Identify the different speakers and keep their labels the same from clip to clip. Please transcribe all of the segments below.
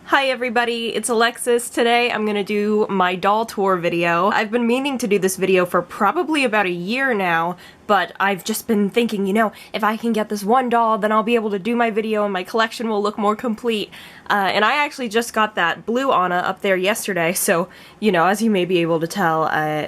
Speaker 1: Hi everybody, it's Alexis. Today I'm gonna do my doll tour video. I've been meaning to do this video for probably about a year now, but I've just been thinking, you know, if I can get this one doll, then I'll be able to do my video and my collection will look more complete. And I actually just got that blue Anna up there yesterday, so, you know, as you may be able to tell,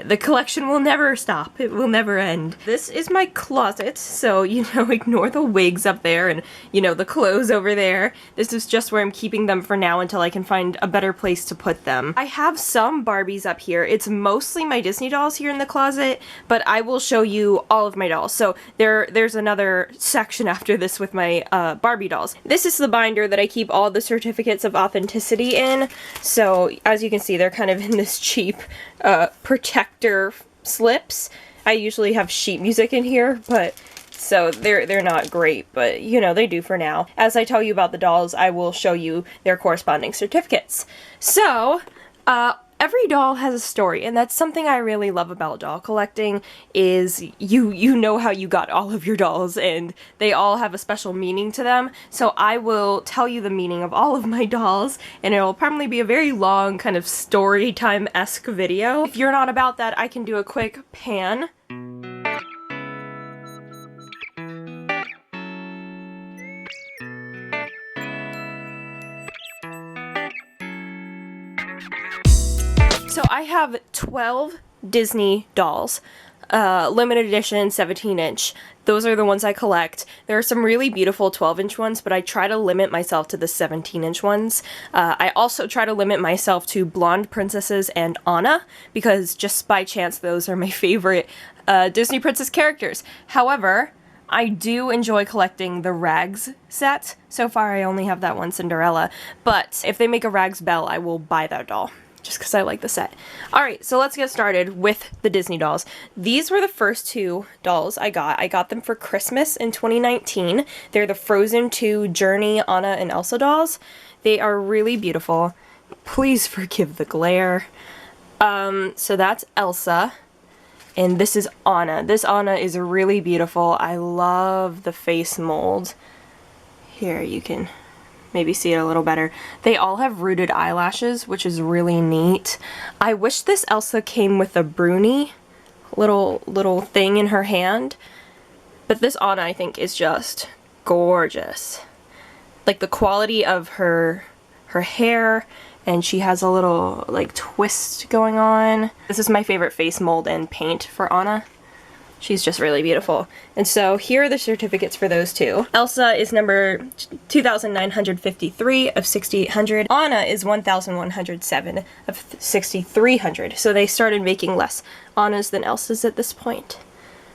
Speaker 1: the collection will never stop. It will never end. This is my closet, so, you know, ignore the wigs up there and, you know, the clothes over there. This is just where I'm keeping them for now until I can find a better place to put them. I have some Barbies up here. It's mostly my Disney dolls here in the closet, but I will show you all of my dolls. So there's another section after this with my Barbie dolls. This is the binder that I keep all the certificates of authenticity in. So as you can see, they're kind of in this cheap protector slips. I usually have sheet music in here, but so they're not great, but you know, they do for now. As I tell you about the dolls, I will show you their corresponding certificates. So, every doll has a story, and that's something I really love about doll collecting, is you know how you got all of your dolls, and they all have a special meaning to them. So I will tell you the meaning of all of my dolls, and it'll probably be a very long, kind of story time-esque video. If you're not about that, I can do a quick pan. So I have 12 Disney dolls, limited edition 17-inch. Those are the ones I collect. There are some really beautiful 12-inch ones, but I try to limit myself to the 17-inch ones. I also try to limit myself to blonde princesses and Anna, because just by chance those are my favorite Disney princess characters. However, I do enjoy collecting the Rags set. So far I only have that one Cinderella, but if they make a Rags Belle, I will buy that doll, just because I like the set. Alright, so let's get started with the Disney dolls. These were the first two dolls I got. I got them for Christmas in 2019. They're the Frozen 2 Journey, Anna, and Elsa dolls. They are really beautiful. Please forgive the glare. So that's Elsa. And this is Anna. This Anna is really beautiful. I love the face mold. Here, you can maybe see it a little better. They all have rooted eyelashes, which is really neat. I wish this Elsa came with a broonie little thing in her hand, but this Anna, I think, is just gorgeous. Like the quality of her hair, and she has a little like twist going on. This is my favorite face mold and paint for Anna. She's just really beautiful. And so here are the certificates for those two. Elsa is number 2,953 of 6,800. Anna is 1,107 of 6,300. So they started making less Annas than Elsas at this point.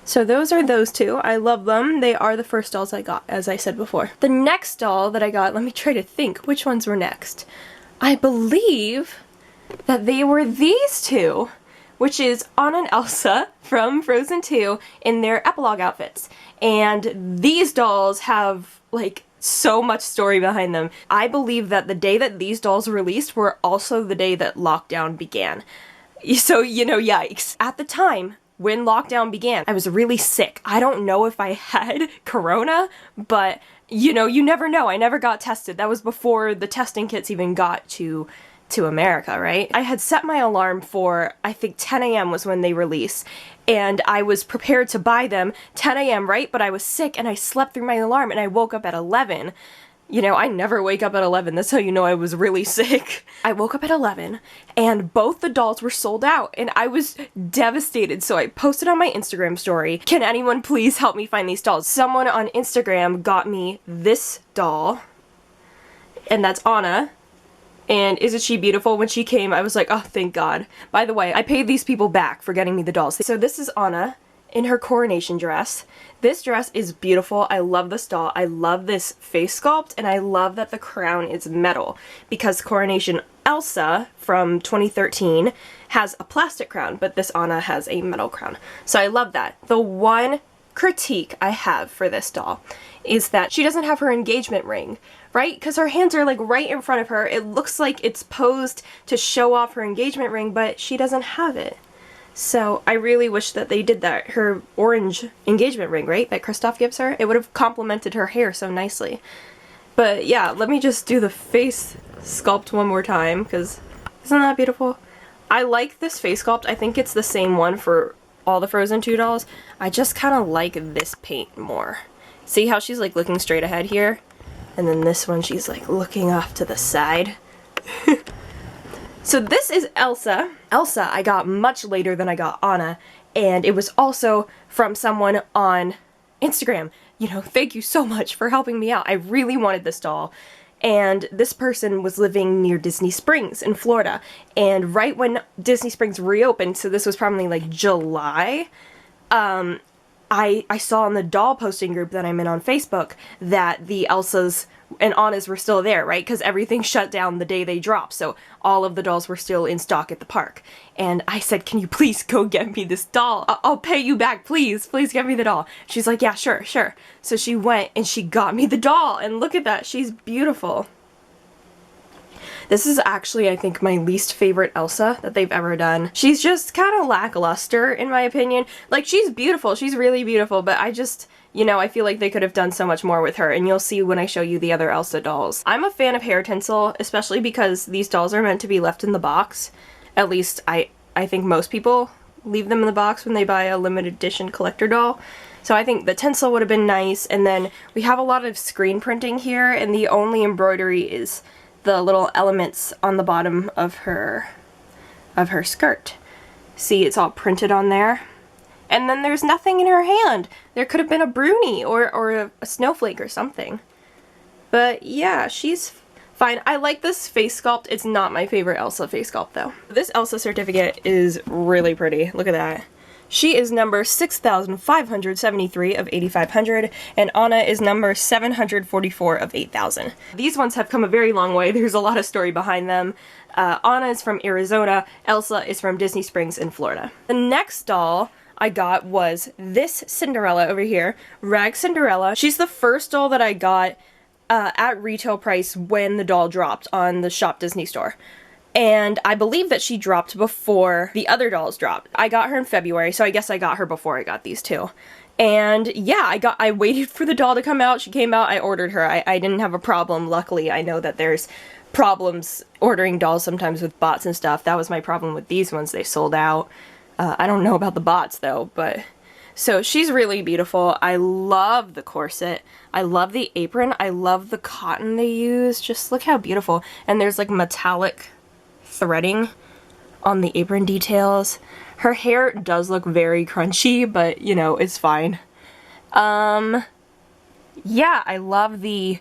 Speaker 1: So those are those two. I love them. They are the first dolls I got, as I said before. The next doll that I got, let me try to think which ones were next. I believe that they were these two, which is Anna and Elsa from Frozen 2 in their epilogue outfits. And these dolls have, like, so much story behind them. I believe that the day that these dolls released were also the day that lockdown began. So, you know, yikes. At the time, when lockdown began, I was really sick. I don't know if I had corona, but, you know, you never know. I never got tested. That was before the testing kits even got to America, right? I had set my alarm for, I think 10 a.m. was when they release, and I was prepared to buy them 10 a.m., right? But I was sick and I slept through my alarm and I woke up at 11. You know, I never wake up at 11. That's how you know I was really sick. I woke up at 11 and both the dolls were sold out and I was devastated. So I posted on my Instagram story, can anyone please help me find these dolls? Someone on Instagram got me this doll, and that's Anna. And isn't she beautiful? When she came, I was like, oh, thank God. By the way, I paid these people back for getting me the dolls. So this is Anna in her coronation dress. This dress is beautiful. I love this doll. I love this face sculpt, and I love that the crown is metal, because Coronation Elsa from 2013 has a plastic crown, but this Anna has a metal crown. So I love that. The one critique I have for this doll is that she doesn't have her engagement ring, right? Because her hands are like right in front of her. It looks like it's posed to show off her engagement ring, but she doesn't have it. So I really wish that they did that. Her orange engagement ring, right, that Kristoff gives her, it would have complemented her hair so nicely. But yeah, let me just do the face sculpt one more time, because isn't that beautiful? I like this face sculpt. I think it's the same one for all the Frozen 2 dolls. I just kind of like this paint more. See how she's like looking straight ahead here? And then this one she's like looking off to the side. So this is Elsa. Elsa I got much later than I got Anna, and it was also from someone on Instagram. You know, thank you so much for helping me out. I really wanted this doll. And this person was living near Disney Springs in Florida. And right when Disney Springs reopened, so this was probably like July, I saw in the doll posting group that I'm in on Facebook that the Elsas and Annas were still there, right? Because everything shut down the day they dropped, so all of the dolls were still in stock at the park. And I said, can you please go get me this doll? I'll pay you back, please. Please get me the doll. She's like, yeah, sure, sure. So she went and she got me the doll, and look at that, she's beautiful. This is actually, I think, my least favorite Elsa that they've ever done. She's just kind of lackluster, in my opinion. Like, she's beautiful, she's really beautiful, but I just, you know, I feel like they could have done so much more with her, and you'll see when I show you the other Elsa dolls. I'm a fan of hair tinsel, especially because these dolls are meant to be left in the box. At least, I think most people leave them in the box when they buy a limited edition collector doll. So I think the tinsel would have been nice, and then we have a lot of screen printing here, and the only embroidery is the little elements on the bottom of her skirt. See, it's all printed on there. And then there's nothing in her hand. There could have been a broonie or a snowflake or something. But yeah, she's fine. I like this face sculpt. It's not my favorite Elsa face sculpt though. This Elsa certificate is really pretty. Look at that. She is number 6,573 of 8,500, and Anna is number 744 of 8,000. These ones have come a very long way. There's a lot of story behind them. Anna is from Arizona, Elsa is from Disney Springs in Florida. The next doll I got was this Cinderella over here, Rag Cinderella. She's the first doll that I got at retail price when the doll dropped on the Shop Disney store. And I believe that she dropped before the other dolls dropped. I got her in February, so I guess I got her before I got these two. And yeah, I waited for the doll to come out. She came out, I ordered her. I didn't have a problem, luckily. I know that there's problems ordering dolls sometimes with bots and stuff. That was my problem with these ones. They sold out. I don't know about the bots though, but... So she's really beautiful. I love the corset. I love the apron. I love the cotton they use. Just look how beautiful. And there's like metallic threading on the apron details. Her hair does look very crunchy, but you know, it's fine. Yeah, I love the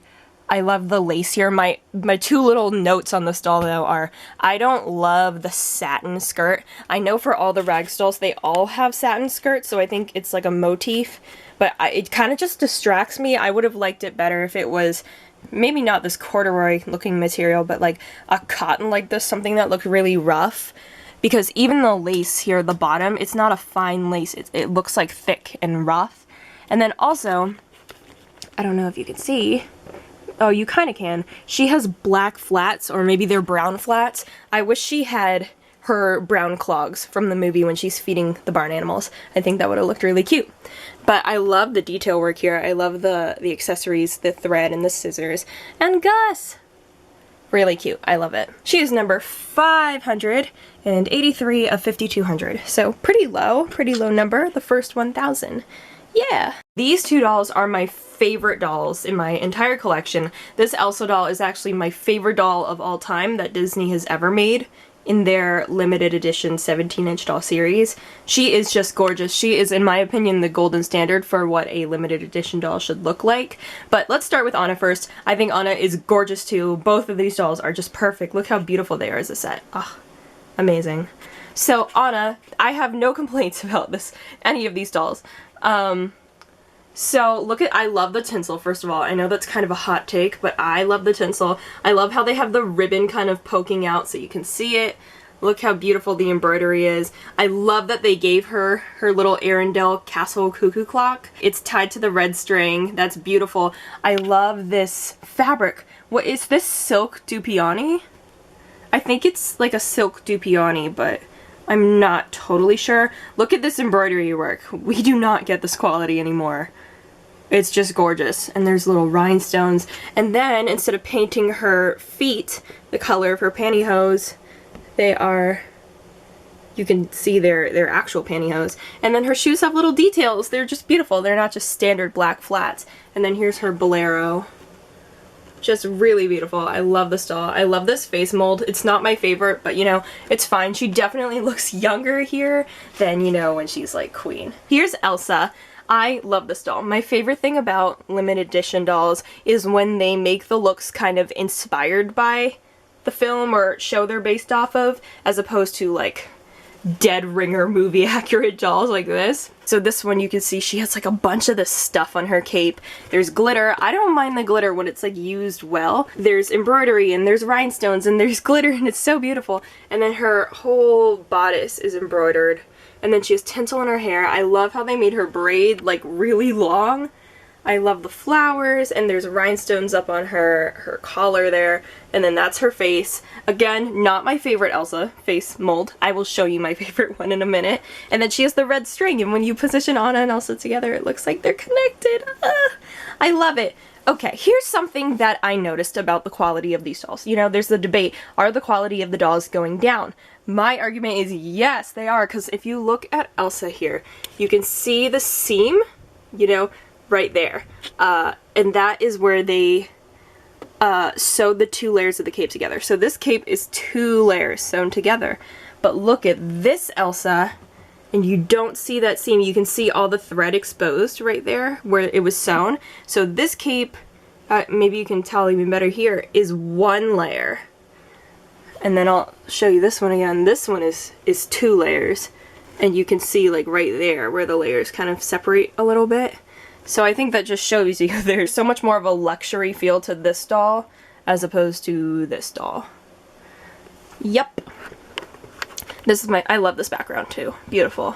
Speaker 1: lace here. My two little notes on this doll though are, I don't love the satin skirt. I know for all the Rags dolls they all have satin skirts, so I think it's like a motif, but it kind of just distracts me. I would have liked it better if it was maybe not this corduroy looking material, but like a cotton like this, something that looked really rough. Because even the lace here at the bottom, it's not a fine lace. It looks like thick and rough. And then also, I don't know if you can see, oh, you kind of can. She has black flats, or maybe they're brown flats. I wish she had her brown clogs from the movie when she's feeding the barn animals. I think that would have looked really cute. But I love the detail work here. I love the accessories, the thread, and the scissors. And Gus! Really cute. I love it. She is number 583 of 5,200. So pretty low number. The first 1,000. Yeah! These two dolls are my favorite dolls in my entire collection. This Elsa doll is actually my favorite doll of all time that Disney has ever made in their limited edition 17-inch doll series. She is just gorgeous. She is, in my opinion, the golden standard for what a limited edition doll should look like. But let's start with Anna first. I think Anna is gorgeous too. Both of these dolls are just perfect. Look how beautiful they are as a set. Ah, amazing. So Anna, I have no complaints about any of these dolls. So look at, I love the tinsel, first of all. I know that's kind of a hot take, but I love the tinsel. I love how they have the ribbon kind of poking out so you can see it. Look how beautiful the embroidery is. I love that they gave her her little Arendelle castle cuckoo clock. It's tied to the red string. That's beautiful. I love this fabric. What is this, silk Dupioni? I think it's like a silk Dupioni, but I'm not totally sure. Look at this embroidery work. We do not get this quality anymore. It's just gorgeous. And there's little rhinestones. And then, instead of painting her feet the color of her pantyhose, they are, you can see their actual pantyhose. And then her shoes have little details. They're just beautiful. They're not just standard black flats. And then here's her bolero. Just really beautiful. I love this doll. I love this face mold. It's not my favorite, but you know, it's fine. She definitely looks younger here than, you know, when she's like queen. Here's Elsa. I love this doll. My favorite thing about limited edition dolls is when they make the looks kind of inspired by the film or show they're based off of, as opposed to like dead ringer movie accurate dolls like this. So this one, you can see she has like a bunch of this stuff on her cape. There's glitter. I don't mind the glitter when it's like used well. There's embroidery and there's rhinestones and there's glitter and it's so beautiful. And then her whole bodice is embroidered. And then she has tinsel in her hair. I love how they made her braid like really long. I love the flowers, and there's rhinestones up on her collar there, and then that's her face. Again, not my favorite Elsa face mold. I will show you my favorite one in a minute. And then she has the red string, and when you position Anna and Elsa together, it looks like they're connected. I love it. Okay, here's something that I noticed about the quality of these dolls. You know, there's the debate, are the quality of the dolls going down? My argument is yes, they are, because if you look at Elsa here, you can see the seam, you know, right there. And that is where they sewed the 2 layers of the cape together. So this cape is 2 layers sewn together. But look at this Elsa, and you don't see that seam. You can see all the thread exposed right there where it was sewn. So this cape, maybe you can tell even better here, is 1 layer. And then I'll show you this one again. This one is 2 layers. And you can see like right there where the layers kind of separate a little bit. So I think that just shows you there's so much more of a luxury feel to this doll as opposed to this doll. Yep. This is I love this background too. Beautiful.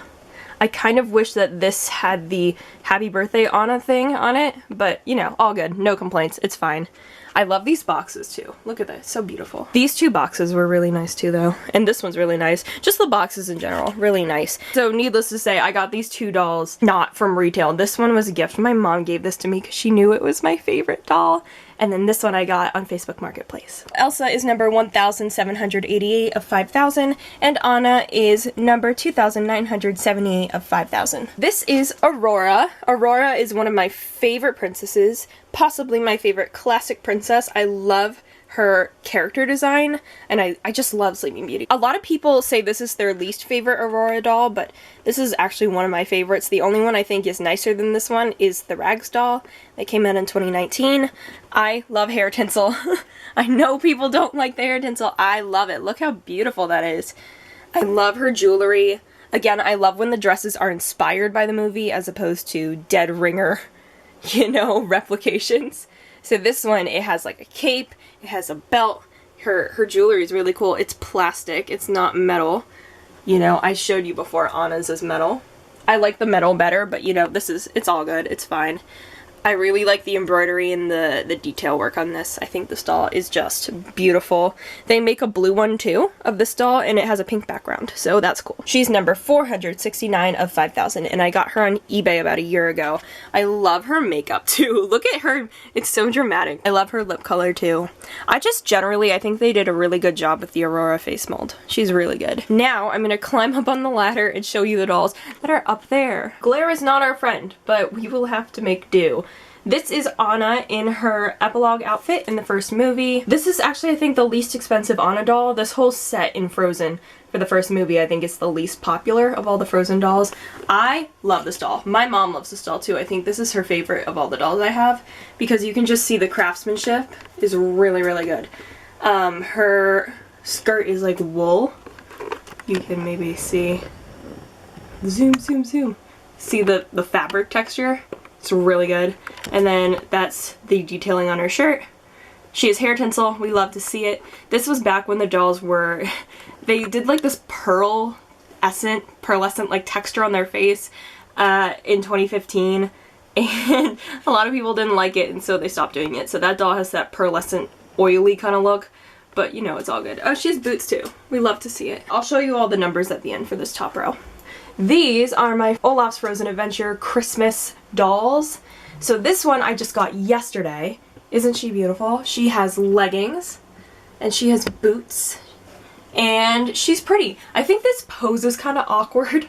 Speaker 1: I kind of wish that this had the Happy Birthday Anna thing on it, but you know, all good. No complaints. It's fine. I love these boxes too. Look at that. So beautiful. These 2 boxes were really nice too though. And this one's really nice. Just the boxes in general. Really nice. So needless to say, I got these 2 dolls not from retail. This one was a gift. My mom gave this to me because she knew it was my favorite doll. And then this one I got on Facebook Marketplace. Elsa is number 1,788 of 5,000, and Anna is number 2,978 of 5,000. This is Aurora. Aurora is one of my favorite princesses, possibly my favorite classic princess. I love her character design, and I just love Sleeping Beauty. A lot of people say this is their least favorite Aurora doll, but this is actually one of my favorites. The only one I think is nicer than this one is the Rags doll that came out in 2019. I love hair tinsel. I know people don't like the hair tinsel. I love it. Look how beautiful that is. I love her jewelry. Again, I love when the dresses are inspired by the movie as opposed to dead ringer, you know, replications. So this one, it has like a cape, it has a belt, her jewelry is really cool. It's plastic, it's not metal. You know, I showed you before Anna's is metal. I like the metal better, but you know, it's all good, it's fine. I really like the embroidery and the detail work on this. I think this doll is just beautiful. They make a blue one too of this doll, and it has a pink background, so that's cool. She's number 469 of 5,000, and I got her on eBay about a year ago. I love her makeup too. Look at her, it's so dramatic. I love her lip color too. I think they did a really good job with the Aurora face mold. She's really good. Now I'm gonna climb up on the ladder and show you the dolls that are up there. Glare is not our friend, but we will have to make do. This is Anna in her epilogue outfit in the first movie. This is actually, I think, the least expensive Anna doll. This whole set in Frozen for the first movie, I think, is the least popular of all the Frozen dolls. I love this doll. My mom loves this doll too. I think this is her favorite of all the dolls I have because you can just see the craftsmanship is really, really good. Her skirt is like wool. You can maybe see. Zoom, zoom, zoom. See the fabric texture? It's really good. And then that's the detailing on her shirt. She has hair tinsel. We love to see it. This was back when the dolls were, they did like this pearlescent like texture on their face in 2015. And a lot of people didn't like it, and so they stopped doing it. So that doll has that pearlescent, oily kind of look. But you know, it's all good. Oh, she has boots too. We love to see it. I'll show you all the numbers at the end for this top row. These are my Olaf's Frozen Adventure Christmas dolls. So this one I just got yesterday. Isn't she beautiful? She has leggings and she has boots and she's pretty. I think this pose is kind of awkward.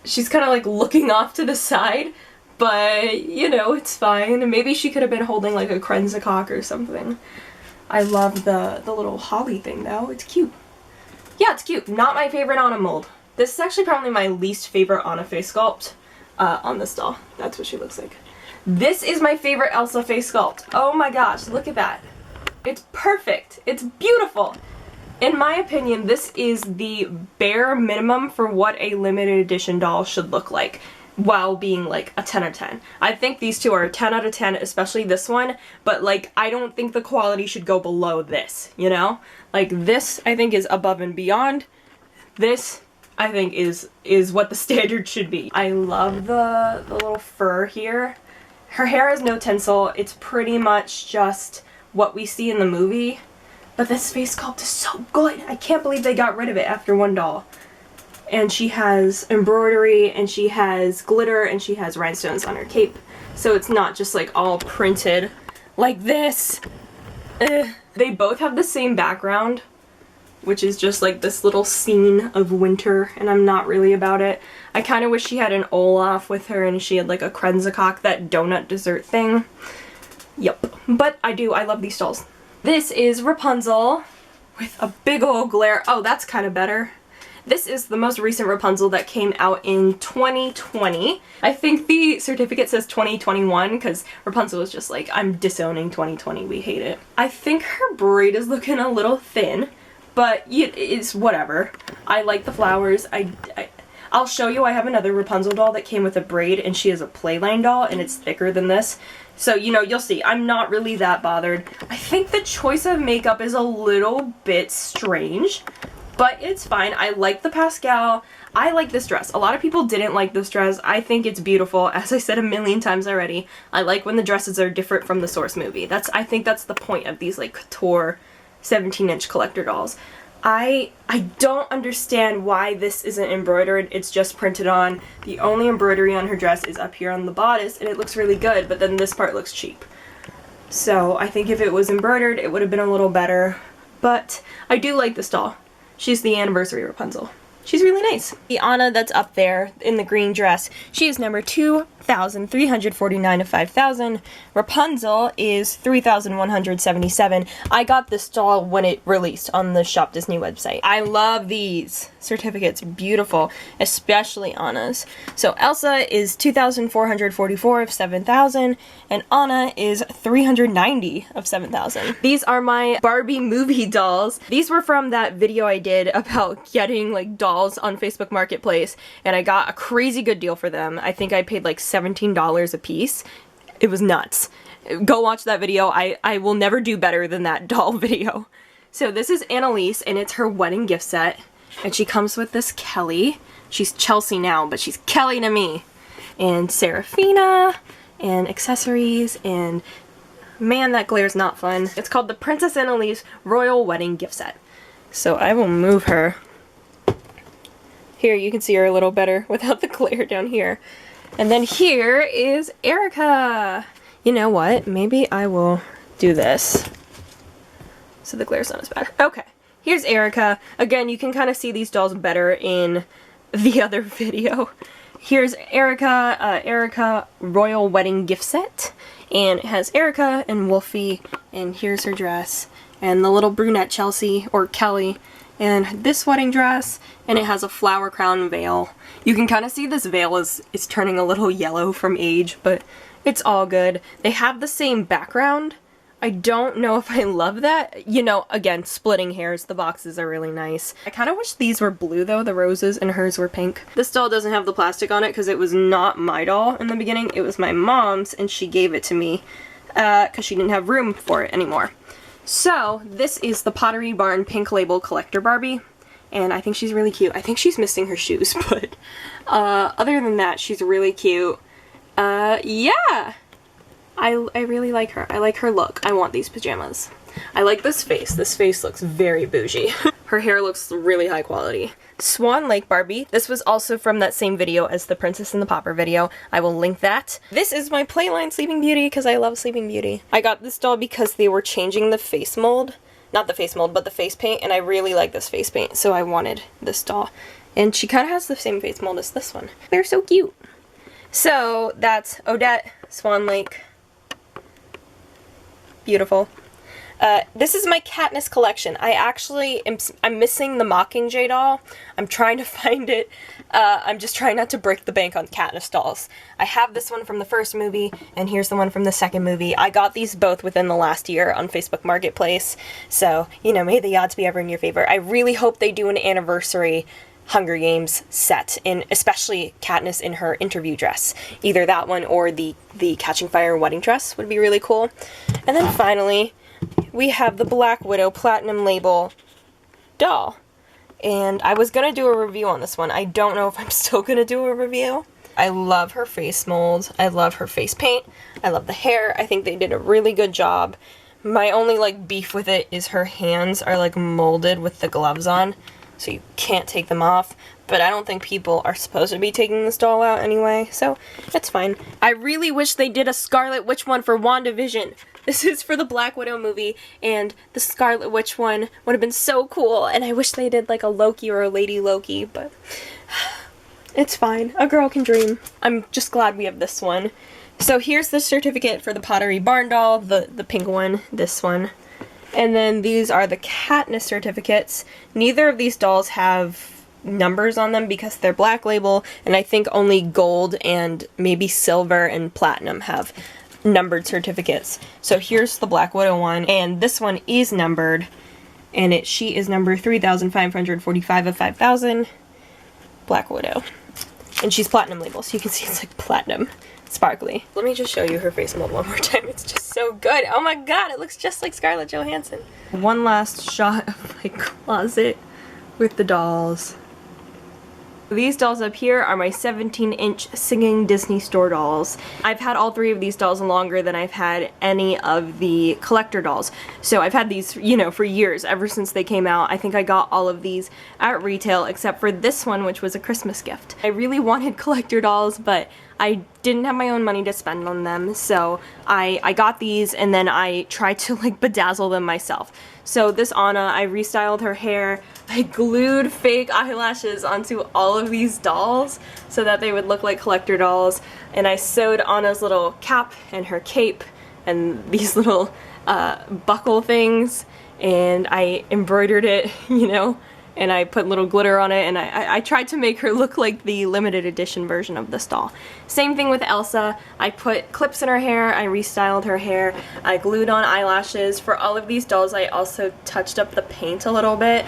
Speaker 1: She's kind of like looking off to the side, but you know, it's fine. Maybe she could have been holding like a Krenzacok or something. I love the little holly thing though. It's cute. Yeah, it's cute. Not my favorite Anna mold. This is actually probably my least favorite Anna face sculpt on this doll. That's what she looks like. This is my favorite Elsa face sculpt. Oh my gosh, look at that. It's perfect. It's beautiful. In my opinion, this is the bare minimum for what a limited edition doll should look like while being like a 10 out of 10. I think these two are a 10 out of 10, especially this one, but like I don't think the quality should go below this, you know? Like this I think is above and beyond. This I think is what the standard should be. I love the little fur here. Her hair has no tinsel. It's pretty much just what we see in the movie. But this face sculpt is so good. I can't believe they got rid of it after one doll. And she has embroidery and she has glitter and she has rhinestones on her cape. So it's not just like all printed like this. Ugh. They both have the same background, which is just like this little scene of winter, and I'm not really about it. I kind of wish she had an Olaf with her and she had like a Krenzacok, that donut dessert thing. Yep. But I love these dolls. This is Rapunzel with a big old glare. Oh, that's kind of better. This is the most recent Rapunzel that came out in 2020. I think the certificate says 2021 because Rapunzel was just like, I'm disowning 2020, we hate it. I think her braid is looking a little thin, but it's whatever. I like the flowers. I'll show you, I have another Rapunzel doll that came with a braid and she is a playline doll and it's thicker than this. So, you know, you'll see. I'm not really that bothered. I think the choice of makeup is a little bit strange, but it's fine. I like the Pascal. I like this dress. A lot of people didn't like this dress. I think it's beautiful. As I said a million times already, I like when the dresses are different from the source movie. I think that's the point of these like couture 17-inch collector dolls. I don't understand why this isn't embroidered. It's just printed on. The only embroidery on her dress is up here on the bodice and it looks really good, but then this part looks cheap. So I think if it was embroidered, it would have been a little better. But I do like this doll. She's the anniversary Rapunzel. She's really nice. The Anna that's up there in the green dress, she is number 2,349 of 5,000. Rapunzel is 3,177. I got this doll when it released on the Shop Disney website. I love these certificates. Beautiful, especially Anna's. So Elsa is 2,444 of 7,000, and Anna is 390 of 7,000. These are my Barbie movie dolls. These were from that video I did about getting like dolls on Facebook Marketplace, and I got a crazy good deal for them. I think I paid like $17 a piece. It was nuts. Go watch that video. I will never do better than that doll video. So this is Annalise, and it's her wedding gift set, and she comes with this Kelly. She's Chelsea now, but she's Kelly to me. And Serafina, and accessories, and man, that glare's not fun. It's called the Princess Annalise Royal Wedding Gift Set. So I will move her. Here, you can see her a little better without the glare down here. And then here is Erica. You know what? Maybe I will do this so the glare's not as bad. Okay, here's Erica. Again, you can kind of see these dolls better in the other video. Here's Erica, Erica Royal Wedding Gift Set. And it has Erica and Wolfie, and here's her dress. And the little brunette Chelsea, or Kelly, and this wedding dress, and it has a flower crown veil. You can kind of see this veil is turning a little yellow from age, but it's all good. They have the same background. I don't know if I love that. You know, again, splitting hairs, the boxes are really nice. I kind of wish these were blue though, the roses, and hers were pink. This doll doesn't have the plastic on it because it was not my doll in the beginning. It was my mom's, and she gave it to me because she didn't have room for it anymore. So, this is the Pottery Barn Pink Label Collector Barbie, and I think she's really cute. I think she's missing her shoes, but other than that, she's really cute. Yeah! I really like her. I like her look. I want these pajamas. I like this face. This face looks very bougie. Her hair looks really high quality. Swan Lake Barbie. This was also from that same video as the Princess and the Pauper video. I will link that. This is my Playline Sleeping Beauty because I love Sleeping Beauty. I got this doll because they were changing the face mold. Not the face mold, but the face paint, and I really like this face paint, so I wanted this doll. And she kind of has the same face mold as this one. They're so cute. So that's Odette, Swan Lake. Beautiful. This is my Katniss collection. I'm missing the Mockingjay doll. I'm trying to find it. I'm just trying not to break the bank on Katniss dolls. I have this one from the first movie, and here's the one from the second movie. I got these both within the last year on Facebook Marketplace, so, you know, may the odds be ever in your favor. I really hope they do an anniversary Hunger Games set, in especially Katniss in her interview dress. Either that one or the Catching Fire wedding dress would be really cool. And then finally, we have the Black Widow Platinum Label doll. And I was gonna do a review on this one. I don't know if I'm still gonna do a review. I love her face mold. I love her face paint. I love the hair. I think they did a really good job. My only, like, beef with it is her hands are, like, molded with the gloves on, so you can't take them off. But I don't think people are supposed to be taking this doll out anyway, so it's fine. I really wish they did a Scarlet Witch one for WandaVision. This is for the Black Widow movie, and the Scarlet Witch one would have been so cool, and I wish they did like a Loki or a Lady Loki, but it's fine. A girl can dream. I'm just glad we have this one. So here's the certificate for the Pottery Barn doll, the pink one, this one. And then these are the Katniss certificates. Neither of these dolls have numbers on them because they're Black Label, and I think only gold and maybe silver and platinum have numbered certificates. So here's the Black Widow one, and this one is numbered, and she is number 3,545 of 5,000, Black Widow. And she's platinum label, so you can see it's like platinum, sparkly. Let me just show you her face mold one more time. It's just so good. Oh my god, it looks just like Scarlett Johansson. One last shot of my closet with the dolls. These dolls up here are my 17-inch Singing Disney Store dolls. I've had all three of these dolls longer than I've had any of the collector dolls. So I've had these, you know, for years, ever since they came out. I think I got all of these at retail, except for this one, which was a Christmas gift. I really wanted collector dolls, but I didn't have my own money to spend on them, so I got these, and then I tried to, like, bedazzle them myself. So this Anna, I restyled her hair. I glued fake eyelashes onto all of these dolls so that they would look like collector dolls, and I sewed Anna's little cap and her cape and these little buckle things, and I embroidered it, you know, and I put little glitter on it, and I tried to make her look like the limited edition version of this doll. Same thing with Elsa. I put clips in her hair, I restyled her hair, I glued on eyelashes. For all of these dolls, I also touched up the paint a little bit.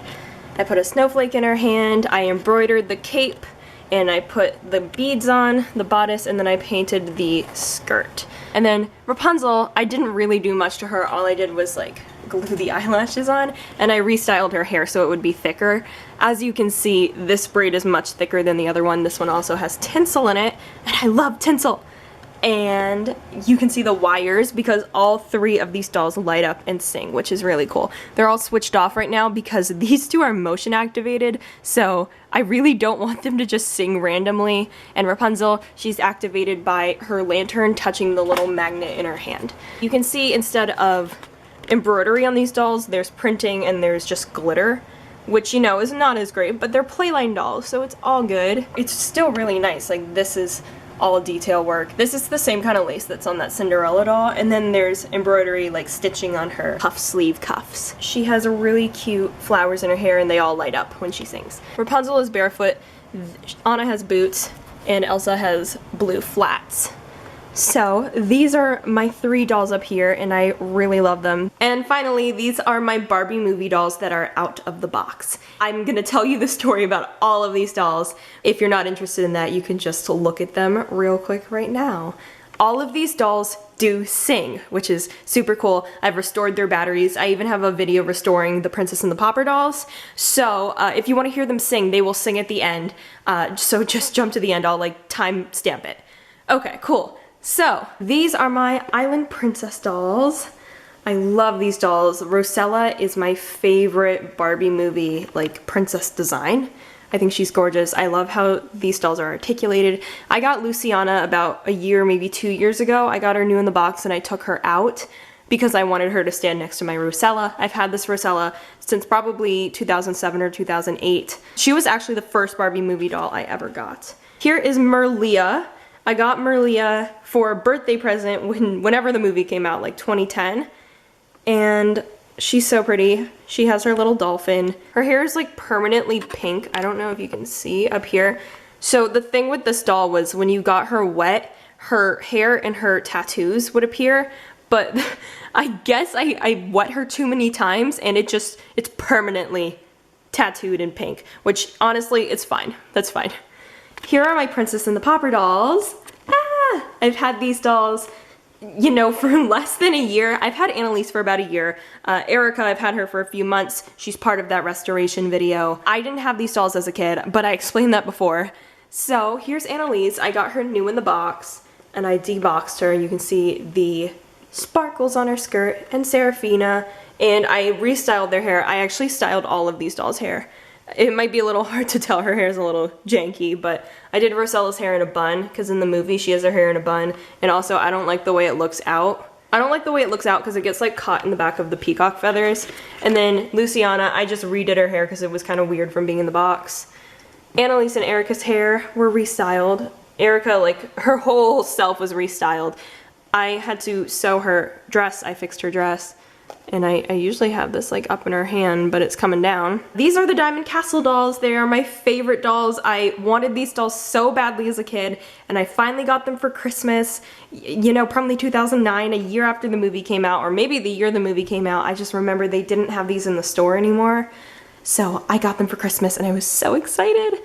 Speaker 1: I put a snowflake in her hand, I embroidered the cape, and I put the beads on the bodice, and then I painted the skirt. And then Rapunzel, I didn't really do much to her. All I did was, like, glue the eyelashes on, and I restyled her hair so it would be thicker. As you can see, this braid is much thicker than the other one. This one also has tinsel in it, and I love tinsel. And you can see the wires because all three of these dolls light up and sing, which is really cool. They're all switched off right now because these two are motion activated, so I really don't want them to just sing randomly. And Rapunzel, she's activated by her lantern touching the little magnet in her hand. You can see instead of embroidery on these dolls, there's printing and there's just glitter, which, you know, is not as great, but they're Playline dolls, so it's all good. It's still really nice. Like, this is all detail work. This is the same kind of lace that's on that Cinderella doll, and then there's embroidery, like stitching on her puff sleeve cuffs. She has a really cute flowers in her hair, and they all light up when she sings. Rapunzel is barefoot, Anna has boots, and Elsa has blue flats. So these are my three dolls up here, and I really love them. And finally, these are my Barbie movie dolls that are out of the box. I'm gonna tell you the story about all of these dolls. If you're not interested in that, you can just look at them real quick right now. All of these dolls do sing, which is super cool. I've restored their batteries. I even have a video restoring the Princess and the Pauper dolls. So if you want to hear them sing, they will sing at the end. So just jump to the end. I'll like time stamp it. Okay, cool. So these are my Island Princess dolls. I love these dolls. Rosella is my favorite Barbie movie, like, princess design. I think she's gorgeous. I love how these dolls are articulated. I got Luciana about a year, maybe 2 years ago. I got her new in the box and I took her out because I wanted her to stand next to my Rosella. I've had this Rosella since probably 2007 or 2008. She was actually the first Barbie movie doll I ever got. Here is Merlia. I got Merlia for a birthday present whenever the movie came out, like 2010. And she's so pretty. She has her little dolphin. Her hair is like permanently pink. I don't know if you can see up here. So the thing with this doll was when you got her wet, her hair and her tattoos would appear. But I guess I wet her too many times and it's permanently tattooed in pink, which honestly, it's fine. That's fine. Here are my Princess and the Pauper dolls. Ah! I've had these dolls, you know, for less than a year. I've had Annalise for about a year. Erica, I've had her for a few months. She's part of that restoration video. I didn't have these dolls as a kid, but I explained that before. So here's Annalise. I got her new in the box and I deboxed her. You can see the sparkles on her skirt, and Serafina, and I restyled their hair. I actually styled all of these dolls' hair. It might be a little hard to tell, her hair is a little janky, but I did Rosella's hair in a bun, because in the movie she has her hair in a bun, and also I don't like the way it looks out. I don't like the way it looks out because it gets like caught in the back of the peacock feathers. And then Luciana, I just redid her hair because it was kind of weird from being in the box. Annalise and Erica's hair were restyled. Erica, like, her whole self was restyled. I had to sew her dress. I fixed her dress. And I usually have this like up in her hand, but it's coming down. These are the Diamond Castle dolls. They are my favorite dolls. I wanted these dolls so badly as a kid, and I finally got them for Christmas. You know, probably 2009, a year after the movie came out, or maybe the year the movie came out. I just remember they didn't have these in the store anymore. So I got them for Christmas and I was so excited.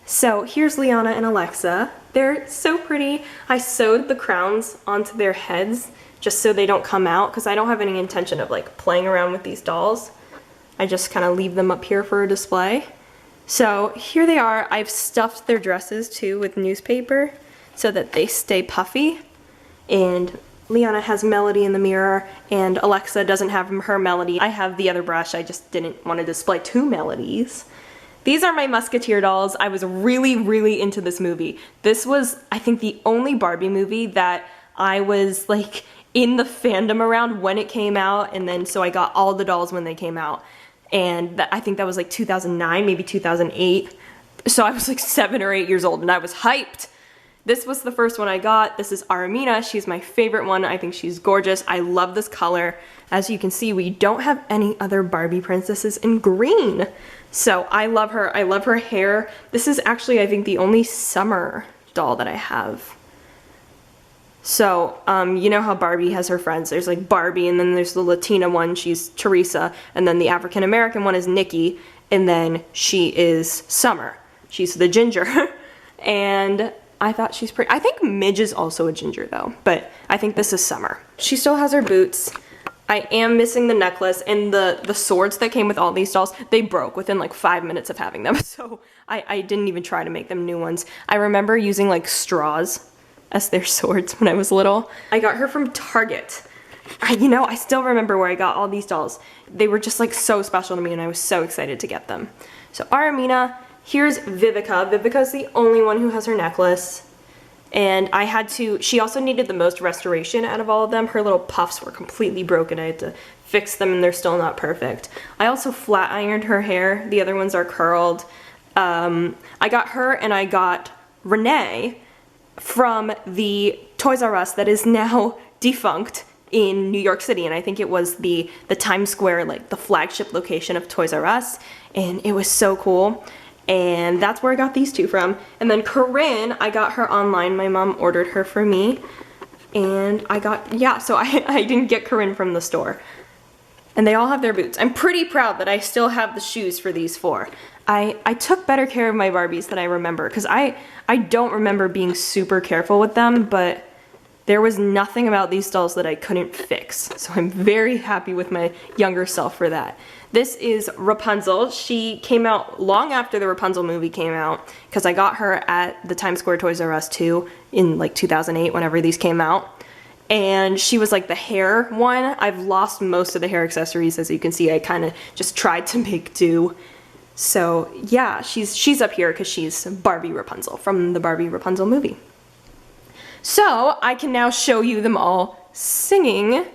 Speaker 1: So here's Liana and Alexa. They're so pretty. I sewed the crowns onto their heads just so they don't come out, because I don't have any intention of like playing around with these dolls. I just kind of leave them up here for a display. So here they are. I've stuffed their dresses too with newspaper so that they stay puffy. And Liana has Melody in the mirror, and Alexa doesn't have her Melody. I have the other brush. I just didn't want to display two Melodies. These are my Musketeer dolls. I was really, really into this movie. This was, I think, the only Barbie movie that I was like in the fandom around when it came out, and then so I got all the dolls when they came out. And I think that was like 2009, maybe 2008. So I was like 7 or 8 years old and I was hyped. This was the first one I got. This is Aramina. She's my favorite one. I think she's gorgeous. I love this color. As you can see, we don't have any other Barbie princesses in green. So I love her. I love her hair. This is actually, I think, the only summer doll that I have. So, you know how Barbie has her friends. There's like Barbie, and then there's the Latina one, she's Teresa, and then the African American one is Nikki, and then she is Summer. She's the ginger. And I thought she's pretty. I think Midge is also a ginger though, but I think this is Summer. She still has her boots. I am missing the necklace, and the swords that came with all these dolls, they broke within like 5 minutes of having them. So I didn't even try to make them new ones. I remember using like straws as their swords when I was little. I got her from Target. I still remember where I got all these dolls. They were just like so special to me, and I was so excited to get them. So Aramina, here's Vivica. Vivica's the only one who has her necklace. And she also needed the most restoration out of all of them. Her little puffs were completely broken. I had to fix them, and they're still not perfect. I also flat ironed her hair. The other ones are curled. I got her, and I got Renee from the Toys R Us that is now defunct in New York City, and I think it was the Times Square, like the flagship location of Toys R Us, and it was so cool. And that's where I got these two from. And then Corinne, I got her online. My mom ordered her for me, and so I didn't get Corinne from the store. And they all have their boots. I'm pretty proud that I still have the shoes for these four. I took better care of my Barbies than I remember, because I don't remember being super careful with them, but there was nothing about these dolls that I couldn't fix. So I'm very happy with my younger self for that. This is Rapunzel. She came out long after the Rapunzel movie came out, because I got her at the Times Square Toys R Us too in like 2008, whenever these came out. and she was like the hair one. I've lost most of the hair accessories, as you can see. I kind of just tried to make do. So yeah, she's up here because she's Barbie Rapunzel from the Barbie Rapunzel movie. So I can now show you them all singing